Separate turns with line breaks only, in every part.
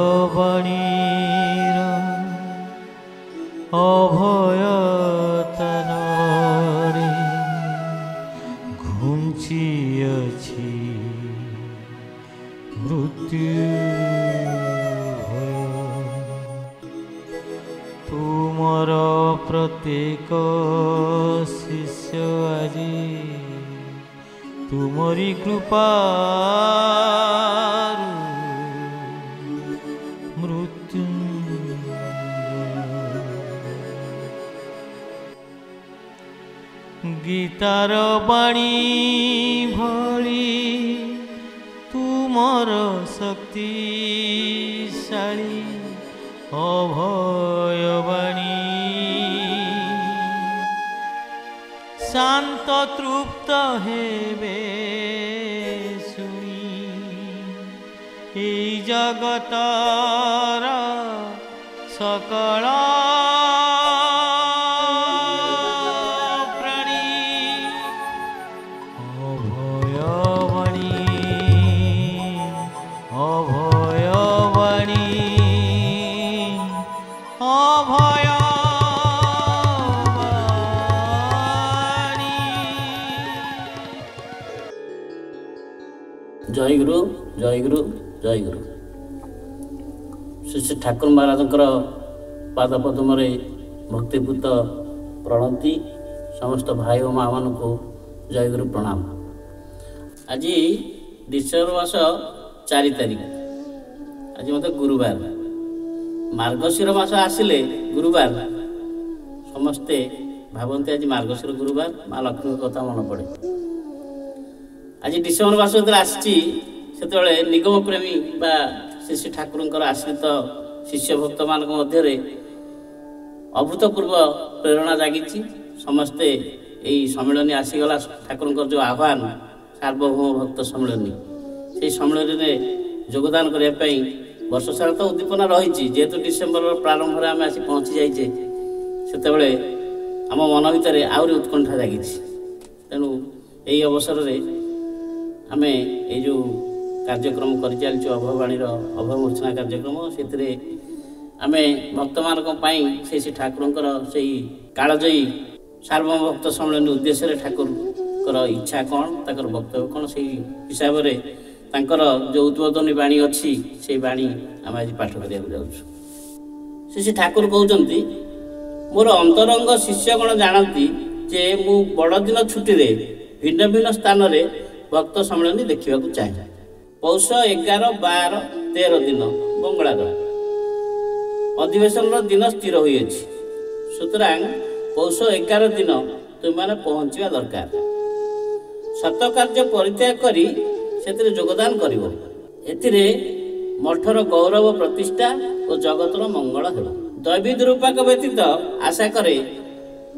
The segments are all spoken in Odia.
ଅଭୟବାଣୀର ଅଭୟତନରେ ଘୁଞ୍ଚିଅଛି ମୃତ୍ୟୁ ତୁମର ପ୍ରତ୍ୟେକ ଶିଷ୍ୟ ଆଜି ତୁମରି କୃପାରୁ ଗୀତାର ବାଣୀ ଭଳି ତୁମର ଶକ୍ତିଶାଳୀ ଅଭୟବାଣୀ ଶାନ୍ତ ତୃପ୍ତ ହେବେ ଶୁଣି এই ଜଗତର ସକଳ
जय गुरु जय गुरु जय गुरु। श्री श्री ठाकुर महाराज पादपद्म भक्तिपूत प्रणति समस्त भाई और माँ मान को जय गुरु प्रणाम। आज डिसेम्बर मास 4 तारिख आज मत गुरुवार मार्गशीर मास आसिले गुरुवार समस्ते भावती आज मार्गशीर गुरुवार माँ लक्ष्मी कथा मन पड़े। आज डिसेम्बर मास जो आसी निगम प्रेमी बा श्री श्री ठाकुर आश्रित शिष्य भक्त मान मध्य अभूतपूर्व प्रेरणा जागी समस्ते यही सम्मेलन आसीगला ठाकुर जो आह्वान सार्वभौम भक्त सम्मेलन से सम्मेलन में योगदान करने वर्ष सारा तो उद्दीपना रही जेहेतु डिसेम्बर प्रारंभ में आम आसी पहुँची जाइए से आम मन भितर आहरी उत्कंठा जागी तेणु यही अवसर में आम ये जो कार्यक्रम कर चलु अभयवाणी अभयमूर्छना कार्यक्रम से आम भक्त मान से ठाकुर से कालजयी सार्वभौम भक्त सम्मेलन उद्देश्य ठाकुर इच्छा कौन तर वक्तव्य कौन से हिसाब से जो उद्बोधनी बाणी अच्छी से बाणी आम आज पाठ करा श्री ठाकुर कहते मोर अंतरंग शिष्यगण जानती जे मु बड़ दिन छुट्टी भिन्न भिन्न स्थान में भक्त सम्मेलन देखा चाहे पौष 11, 12, 13 दिन बंगलार अधिवेशन दिन स्थिर हुई सुतरां पौष 11 दिन तुम्हें पहुँचा दरकार सत कार्य परित्याग करी से योगदान कर मठर गौरव प्रतिष्ठा और जगतर मंगल हो दैवी दुरुपाक व्यतीत आशा करे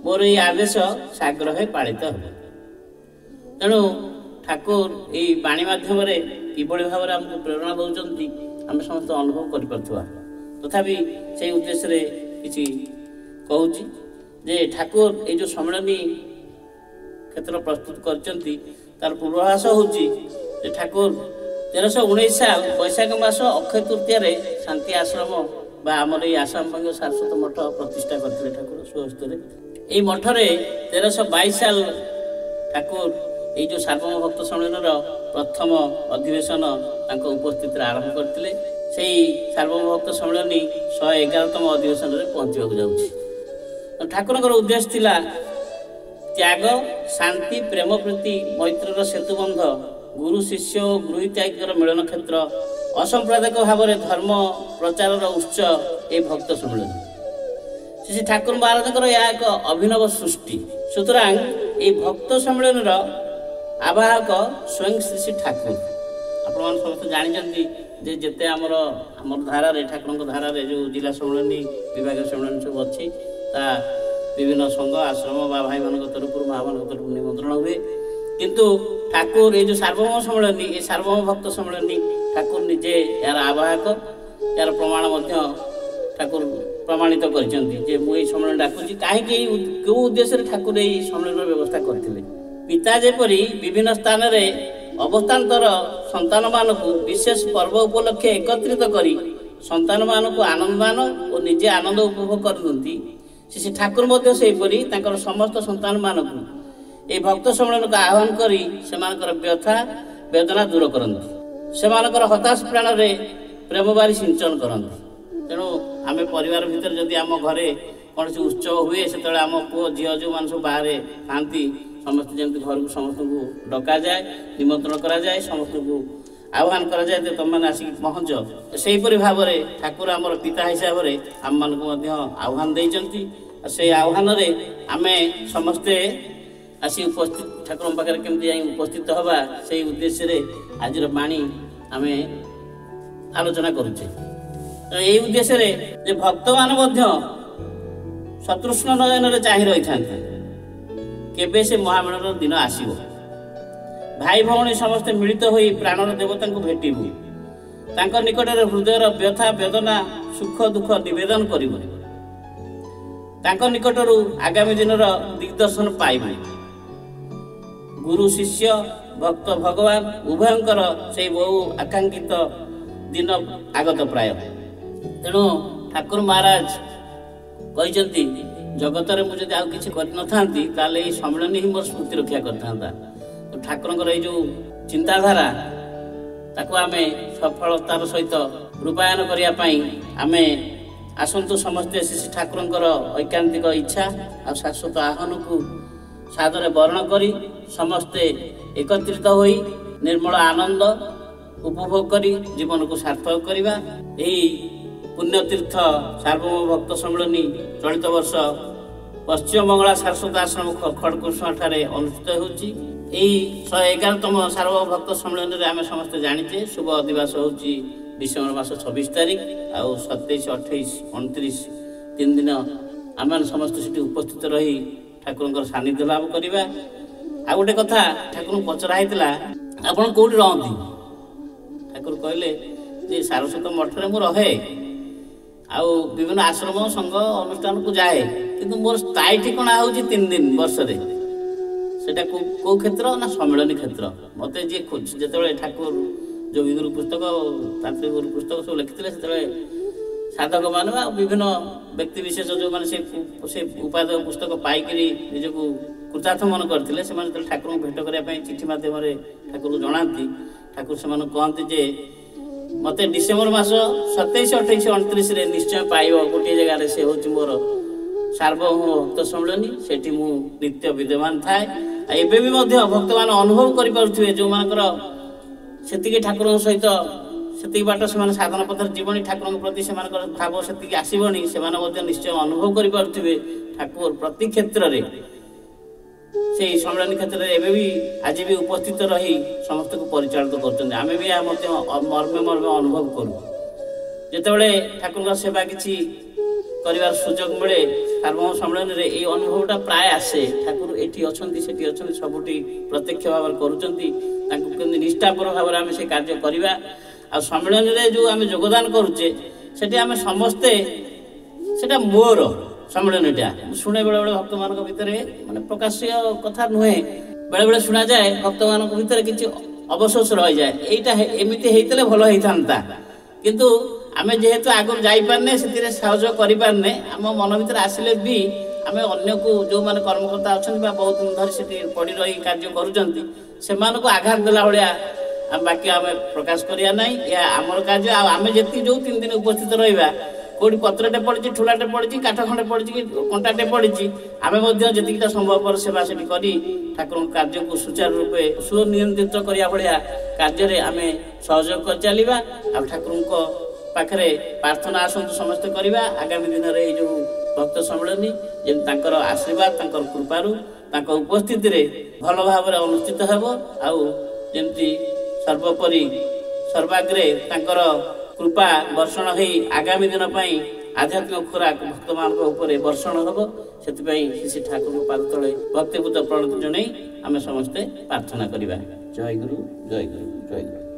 मोर ये आदेश साग्रह पालित हो तेणु ठाकुर यही बाणी मध्यम किभली भाव में आमको प्रेरणा दौरान आम समस्त अनुभव कर तथापि से उद्देश्य किसी कहूँ जे ठाकुर ये जो सम्मेलनी क्षेत्र प्रस्तुत कर पूर्वाभास हूँ ठाकुर 1319 साल बैशाख मास अक्षय तृतीय शांति आश्रम बा आमर ये आसाम बंग सारस्वत मठ प्रतिष्ठा करते ठाकुर स्वहस्त ये मठरे 1322 साल ठाकुर ये जो सार्वभौम भक्त सम्मेलन प्रथम अधिवेशन उपस्थित आरंभ करते से सार्वभौम भक्त सम्मेलन 111तम अधिवेशन में पहुँचा जाऊँगी ठाकुर उद्देश्य थिला त्याग शांति प्रेम प्रीति मैत्र सेतुबंध गुरु शिष्य और गृहित्यागर मिलन क्षेत्र असांप्रदायिक भाव में धर्म प्रचार उत्स ये भक्त सम्मेलन श्री ठाकुर महाराज यह एक अभिनव सृष्टि सुतरां ये भक्त सम्मेलन आवाहक स्वयं श्री श्री ठाकुर आपण समस्त जानते जिते आमर धारा ठाकुर धारा जो जिला सम्मेलन विभाग सम्मेलन सब अच्छी विभिन्न संघ आश्रम बा भाई मान तरफ माँ मान तरफ निमंत्रण हुए किंतु ठाकुर ये जो सार्वभौम सम्मेलन ये सार्वभौम भक्त सम्मेलन ठाकुर निजे यार आवाहक यार प्रमाण ठाकुर प्रमाणित कर सम्मेलन डाकुची कहीं क्यों उद्देश्य ठाकुर ये सम्मेलन व्यवस्था करते पिता जेपरी विभिन्न स्थान में अवस्थान्तर ସନ୍ତାନମାନଙ୍କୁ ବିଶେଷ ପର୍ବ ଉପଲକ୍ଷେ ଏକତ୍ରିତ କରି ସନ୍ତାନମାନଙ୍କୁ ଆନନ୍ଦଦାନ ଓ ନିଜେ ଆନନ୍ଦ ଉପଭୋଗ କରୁଛନ୍ତି, ଶ୍ରୀ ଠାକୁର ମଧ୍ୟ ସେହିପରି ତାଙ୍କର ସମସ୍ତ ସନ୍ତାନମାନଙ୍କୁ ଏହି ଭକ୍ତ ସମ୍ମିଳନୀକୁ ଆହ୍ୱାନ କରି ସେମାନଙ୍କର ବ୍ୟଥା ବେଦନା ଦୂର କରନ୍ତି, ସେମାନଙ୍କର ହତାଶ ପ୍ରାଣରେ ପ୍ରେମବାରୀ ସିଞ୍ଚନ କରନ୍ତି। ତେଣୁ ଆମେ ପରିବାର ଭିତରେ ଯଦି ଆମ ଘରେ କୌଣସି ଉତ୍ସବ ହୁଏ, ସେତେବେଳେ ଆମ ପୁଅ ଝିଅ ଯେଉଁମାନେ ସବୁ ବାହାରେ ଥାଆନ୍ତି ସମସ୍ତେ ଯେମିତି ଘରକୁ ସମସ୍ତଙ୍କୁ ଡକାଯାଏ, ନିମନ୍ତ୍ରଣ କରାଯାଏ, ସମସ୍ତଙ୍କୁ ଆହ୍ୱାନ କରାଯାଏ ଯେ ତୁମମାନେ ଆସିକି ପହଞ୍ଚ। ସେହିପରି ଭାବରେ ଠାକୁର ଆମର ପିତା ହିସାବରେ ଆମମାନଙ୍କୁ ମଧ୍ୟ ଆହ୍ୱାନ ଦେଇଛନ୍ତି। ସେଇ ଆହ୍ୱାନରେ ଆମେ ସମସ୍ତେ ଆସି ଉପସ୍ଥିତ ଠାକୁରଙ୍କ ପାଖରେ କେମିତି ଯାଇ ଉପସ୍ଥିତ ହେବା, ସେଇ ଉଦ୍ଦେଶ୍ୟରେ ଆଜିର ବାଣୀ ଆମେ ଆଲୋଚନା କରୁଛେ। ଏହି ଉଦ୍ଦେଶ୍ୟରେ ଯେ ଭକ୍ତମାନେ ମଧ୍ୟ ସତୃଷ୍ଣ ନୟନରେ ଚାହିଁ ରହିଥାନ୍ତି କେବେ ସେ ମହାମେଳନର ଦିନ ଆସିବ। ଭାଇ ଭଉଣୀ ସମସ୍ତେ ମିଳିତ ହୋଇ ପ୍ରାଣର ଦେବତାଙ୍କୁ ଭେଟିବୁ, ତାଙ୍କ ନିକଟରେ ହୃଦୟର ବ୍ୟଥା ବେଦନା ସୁଖ ଦୁଃଖ ନିବେଦନ କରିବୁ, ତାଙ୍କ ନିକଟରୁ ଆଗାମୀ ଦିନର ଦିଗ୍ଦର୍ଶନ ପାଇବୁ। ଗୁରୁ ଶିଷ୍ୟ ଭକ୍ତ ଭଗବାନ ଉଭୟଙ୍କର ସେଇ ବହୁ ଆକାଂକ୍ଷିତ ଦିନ ଆଗତ ପ୍ରାୟ। ତେଣୁ ଠାକୁର ମହାରାଜ କହିଛନ୍ତି, ଜଗତରେ ମୁଁ ଯଦି ଆଉ କିଛି କରିନଥାନ୍ତି ତାହେଲେ ଏଇ ସମ୍ମିଳନୀ ହିଁ ମୋର ସ୍ମୃତି ରକ୍ଷା କରିଥାନ୍ତା। ତ ଠାକୁରଙ୍କର ଏଇ ଯେଉଁ ଚିନ୍ତାଧାରା ତାକୁ ଆମେ ସଫଳତାର ସହିତ ରୂପାୟନ କରିବା ପାଇଁ ଆମେ ଆସନ୍ତୁ ସମସ୍ତେ ଶ୍ରୀ ଠାକୁରଙ୍କର ଐକାନ୍ତିକ ଇଚ୍ଛା ଆଉ ଶାଶ୍ୱତ ଆହ୍ୱାନକୁ ସାଦରେ ବରଣ କରି ସମସ୍ତେ ଏକତ୍ରିତ ହୋଇ ନିର୍ମଳ ଆନନ୍ଦ ଉପଭୋଗ କରି ଜୀବନକୁ ସାର୍ଥକ କରିବା। ଏହି ପୁଣ୍ୟତୀର୍ଥ ସାର୍ବଭୌମ ଭକ୍ତ ସମ୍ମିଳନୀ ଚଳିତ ବର୍ଷ ପଶ୍ଚିମବଙ୍ଗଳା ସାରସ୍ୱତ ଆଶ୍ରମ ଖଡ଼ଗପୁର ଠାରେ ଅନୁଷ୍ଠିତ ହେଉଛି। ଏହି 111ତମ ସାର୍ବଭୌମ ଭକ୍ତ ସମ୍ମିଳନୀରେ ଆମେ ସମସ୍ତେ ଜାଣିଛେ ଶୁଭ ଦିବସ ହେଉଛି ଡିସେମ୍ବର ମାସ 26 ତାରିଖ, ଆଉ 27, 28, 29 3 ଦିନ ଆମେ ସମସ୍ତେ ସେଠି ଉପସ୍ଥିତ ରହି ଠାକୁରଙ୍କର ସାନ୍ନିଧ୍ୟ ଲାଭ କରିବା। ଆଉ ଗୋଟେ କଥା ଠାକୁରଙ୍କୁ ପଚରା ହେଇଥିଲା, ଆପଣ କେଉଁଠି ରହନ୍ତି? ଠାକୁର କହିଲେ ଯେ ସାରସ୍ୱତ ମଠରେ ମୁଁ ରହେ, ଆଉ ବିଭିନ୍ନ ଆଶ୍ରମ ସଂଘ ଅନୁଷ୍ଠାନକୁ ଯାଏ, କିନ୍ତୁ ମୋର ସ୍ଥାୟୀ ଠିକଣା ହେଉଛି 3 ଦିନ ବର୍ଷରେ। ସେଟା କେଉଁ କ୍ଷେତ୍ର ନା ସମ୍ମିଳନୀ କ୍ଷେତ୍ର। ମୋତେ ଯିଏ ଯେତେବେଳେ ଠାକୁର ଯୋଗୀ ଗୁରୁ ପୁସ୍ତକ ତାନ୍ତ୍ରିକ ଗୁରୁ ପୁସ୍ତକ ସବୁ ଲେଖିଥିଲେ, ସେତେବେଳେ ସାଧକମାନେ ବା ବିଭିନ୍ନ ବ୍ୟକ୍ତିବିଶେଷ ଯେଉଁମାନେ ସେ ଉପାଦେୟ ପୁସ୍ତକ ପାଇକରି ନିଜକୁ କୃତାର୍ଥ ମନେ କରିଥିଲେ, ସେମାନେ ଯେତେବେଳେ ଠାକୁରଙ୍କୁ ଭେଟ କରିବା ପାଇଁ ଚିଠି ମାଧ୍ୟମରେ ଠାକୁରଙ୍କୁ ଜଣାନ୍ତି, ଠାକୁର ସେମାନଙ୍କୁ କହନ୍ତି ଯେ ମୋତେ ଡିସେମ୍ବର ମାସ 27, 28, 29ରେ ନିଶ୍ଚୟ ପାଇବ ଗୋଟିଏ ଜାଗାରେ, ସେ ହେଉଛି ମୋର ସାର୍ବଭୌମ ଭକ୍ତ ସମ୍ମିଳନୀ। ସେଠି ମୁଁ ନିତ୍ୟ ବିଦ୍ୟମାନ ଥାଏ। ଆଉ ଏବେ ବି ମଧ୍ୟ ଭକ୍ତମାନେ ଅନୁଭବ କରିପାରୁଥିବେ, ଯେଉଁମାନଙ୍କର ସେତିକି ଠାକୁରଙ୍କ ସହିତ ସେତିକି ବାଟ ସେମାନେ ସାଧନ ପଥରେ ଯିବନି, ଠାକୁରଙ୍କ ପ୍ରତି ସେମାନଙ୍କର ଭାବ ସେତିକି ଆସିବନି, ସେମାନେ ମଧ୍ୟ ନିଶ୍ଚୟ ଅନୁଭବ କରିପାରୁଥିବେ ଠାକୁର ପ୍ରତି କ୍ଷେତ୍ରରେ ସେଇ ସମ୍ମିଳନୀ କ୍ଷେତ୍ରରେ ଏବେ ବି ଆଜି ବି ଉପସ୍ଥିତ ରହି ସମସ୍ତଙ୍କୁ ପରିଚାଳିତ କରୁଛନ୍ତି। ଆମେ ବି ଏହା ମଧ୍ୟ ମର୍ମେ ମର୍ମେ ଅନୁଭବ କରୁ। ଯେତେବେଳେ ଠାକୁରଙ୍କ ସେବା କିଛି କରିବାର ସୁଯୋଗ ମିଳେ ସାର୍ବଭୌମ ସମ୍ମିଳନୀରେ, ଏଇ ଅନୁଭବଟା ପ୍ରାୟ ଆସେ। ଠାକୁର ଏଠି ଅଛନ୍ତି ସେଠି ଅଛନ୍ତି, ସବୁଠି ପ୍ରତ୍ୟକ୍ଷ ଭାବରେ କରୁଛନ୍ତି। ତାଙ୍କୁ କେମିତି ନିଷ୍ଠାପର ଭାବରେ ଆମେ ସେ କାର୍ଯ୍ୟ କରିବା। ଆଉ ସମ୍ମିଳନୀରେ ଯେଉଁ ଆମେ ଯୋଗଦାନ କରୁଛେ, ସେଠି ଆମେ ସମସ୍ତେ ସେଟା ମୋର ସମ୍ମିଳନୀଟା ମୁଁ ଶୁଣେ ବେଳେବେଳେ ଭକ୍ତମାନଙ୍କ ଭିତରେ, ମାନେ ପ୍ରକାଶ୍ୟ କଥା ନୁହେଁ, ବେଳେବେଳେ ଶୁଣାଯାଏ ଭକ୍ତମାନଙ୍କ ଭିତରେ କିଛି ଅବଶୋଷ ରହିଯାଏ, ଏଇଟା ଏମିତି ହେଇଥିଲେ ଭଲ ହେଇଥାନ୍ତା। କିନ୍ତୁ ଆମେ ଯେହେତୁ ଆଗରୁ ଯାଇପାରୁନେ, ସେଥିରେ ସହଯୋଗ କରିପାରୁନେ, ଆମ ମନ ଭିତରେ ଆସିଲେ ବି ଆମେ ଅନ୍ୟକୁ ଯେଉଁମାନେ କର୍ମକର୍ତ୍ତା ଅଛନ୍ତି ବା ବହୁତ ଦିନ ଧରି ସେଠି ପଡ଼ି ରହି କାର୍ଯ୍ୟ କରୁଛନ୍ତି, ସେମାନଙ୍କୁ ଆଘାତ ଦେଲା ଭଳିଆ ବାକ୍ୟ ଆମେ ପ୍ରକାଶ କରିବା ନାହିଁ। ଏହା ଆମର କାର୍ଯ୍ୟ। ଆଉ ଆମେ ଯେତିକି ଯେଉଁ 3 ଦିନ ଉପସ୍ଥିତ ରହିବା, କେଉଁଠି ପତ୍ରଟେ ପଡ଼ିଛି, ଠୁଲାଟେ ପଡ଼ିଛି, କାଠ ଖଣ୍ଡେ ପଡ଼ିଛି କି କଣ୍ଟାଟେ ପଡ଼ିଛି, ଆମେ ମଧ୍ୟ ଯେତିକିଟା ସମ୍ଭବପର ସେବା ସେଠି କରି ଠାକୁରଙ୍କ କାର୍ଯ୍ୟକୁ ସୁଚାରୁ ରୂପେ ସୁନିୟନ୍ତ୍ରିତ କରିବା ଭଳିଆ କାର୍ଯ୍ୟରେ ଆମେ ସହଯୋଗ କରି ଚାଲିବା। ଆଉ ଠାକୁରଙ୍କ ପାଖରେ ପ୍ରାର୍ଥନା ଆସନ୍ତୁ ସମସ୍ତେ କରିବା, ଆଗାମୀ ଦିନରେ ଏଇ ଯେଉଁ ଭକ୍ତ ସମ୍ମିଳନୀ ଯେମିତି ତାଙ୍କର ଆଶୀର୍ବାଦ ତାଙ୍କର କୃପାରୁ ତାଙ୍କ ଉପସ୍ଥିତିରେ ଭଲ ଭାବରେ ଅନୁଷ୍ଠିତ ହେବ, ଆଉ ଯେମିତି ସର୍ବୋପରି ସର୍ବାଗ୍ରେ ତାଙ୍କର କୃପା ବର୍ଷଣ ହୋଇ ଆଗାମୀ ଦିନ ପାଇଁ ଆଧ୍ୟାତ୍ମିକ ଖୋରାକ ଭକ୍ତମାନଙ୍କ ଉପରେ ବର୍ଷଣ ହେବ। ସେଥିପାଇଁ ଶ୍ରୀ ଠାକୁରଙ୍କ ପାଦ ତଳେ ଭକ୍ତିପୂତ ପ୍ରଣତି ଜଣାଇ ଆମେ ସମସ୍ତେ ପ୍ରାର୍ଥନା କରିବା। ଜୟ ଗୁରୁ, ଜୟ ଗୁରୁ, ଜୟ ଗୁରୁ।